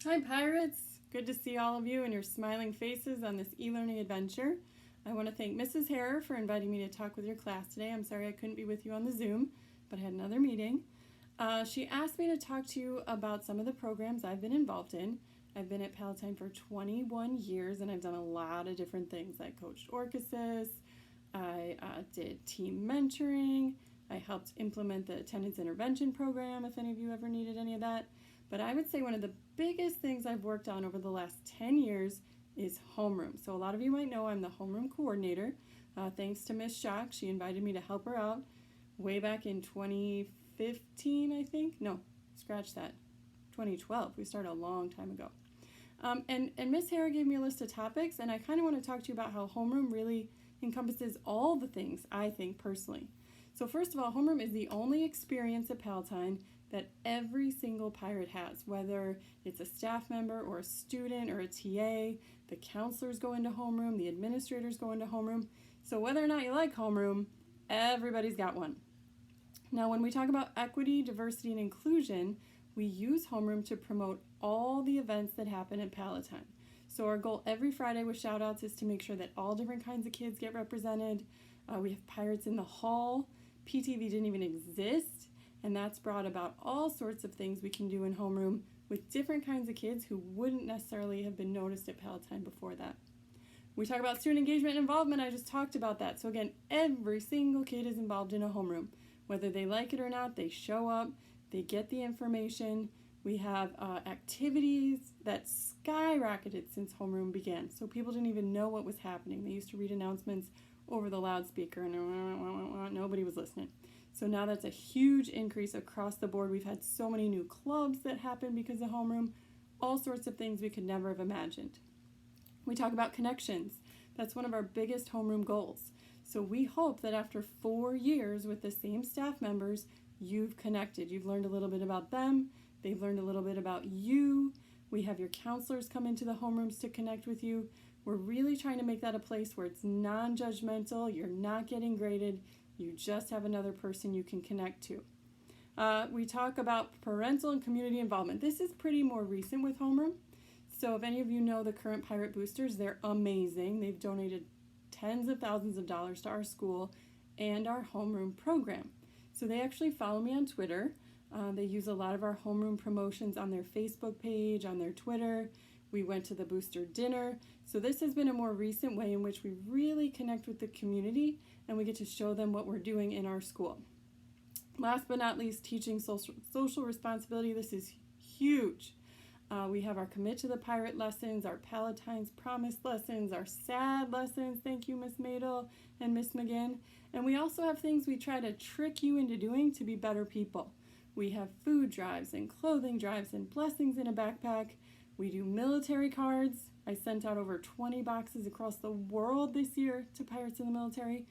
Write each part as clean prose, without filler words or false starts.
Hi Pirates! Good to see all of you and your smiling faces on this e-learning adventure. I want to thank Mrs. Harrer for inviting me to talk with your class today. I'm sorry I couldn't be with you on the Zoom, but I had another meeting. She asked me to talk to you about some of the programs I've been involved in. I've been at Palatine for 21 years and I've done a lot of different things. I coached orchesis, I did team mentoring, I helped implement the attendance intervention program if any of you ever needed any of that. But I would say one of the biggest things I've worked on over the last 10 years is homeroom. So a lot of you might know I'm the homeroom coordinator. Thanks to Miss Shock, she invited me to help her out way back in 2015, I think. No, scratch that. 2012. We started a long time ago. And Miss Harrer gave me a list of topics, and I kind of want to talk to you about how homeroom really encompasses all the things, I think, personally. So first of all, homeroom is the only experience at Palatine that every single pirate has, whether it's a staff member or a student or a TA, the counselors go into homeroom, the administrators go into homeroom. So whether or not you like homeroom, everybody's got one. Now when we talk about equity, diversity, and inclusion, we use homeroom to promote all the events that happen at Palatine. So our goal every Friday with shout outs is to make sure that all different kinds of kids get represented. We have Pirates in the Hall. PTV didn't even exist, and that's brought about all sorts of things we can do in homeroom with different kinds of kids who wouldn't necessarily have been noticed at Palatine before that. We talk about student engagement and involvement. I just talked about that. So again, every single kid is involved in a homeroom. Whether they like it or not, they show up, they get the information. We have activities that skyrocketed since homeroom began. So people didn't even know what was happening. They used to read announcements over the loudspeaker and nobody was listening. So now that's a huge increase across the board. We've had so many new clubs that happened because of homeroom, all sorts of things we could never have imagined. We talk about connections. That's one of our biggest homeroom goals. So we hope that after 4 years with the same staff members, you've connected. You've learned a little bit about them. They've learned a little bit about you. We have your counselors come into the homerooms to connect with you. We're really trying to make that a place where it's non-judgmental. You're not getting graded. You just have another person you can connect to. We talk about parental and community involvement. This is pretty more recent with homeroom. So if any of you know the current Pirate Boosters, they're amazing. They've donated tens of thousands of dollars to our school and our homeroom program. So they actually follow me on Twitter. They use a lot of our homeroom promotions on their Facebook page, on their Twitter. We went to the booster dinner. So this has been a more recent way in which we really connect with the community and we get to show them what we're doing in our school. Last but not least, teaching social responsibility. This is huge. We have our Commit to the Pirate lessons, our Palatine's Promise lessons, our SAD lessons. Thank you, Miss Madel and Miss McGinn. And we also have things we try to trick you into doing to be better people. We have food drives and clothing drives and blessings in a backpack. We do military cards. I sent out over 20 boxes across the world this year to Pirates in the Military.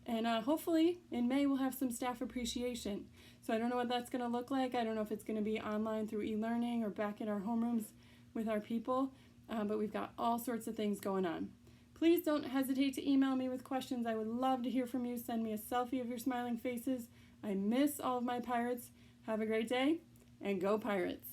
And hopefully in May we'll have some staff appreciation. So I don't know what that's going to look like. I don't know if it's going to be online through e-learning or back in our homerooms with our people. But we've got all sorts of things going on. Please don't hesitate to email me with questions. I would love to hear from you. Send me a selfie of your smiling faces. I miss all of my pirates. Have a great day and go Pirates.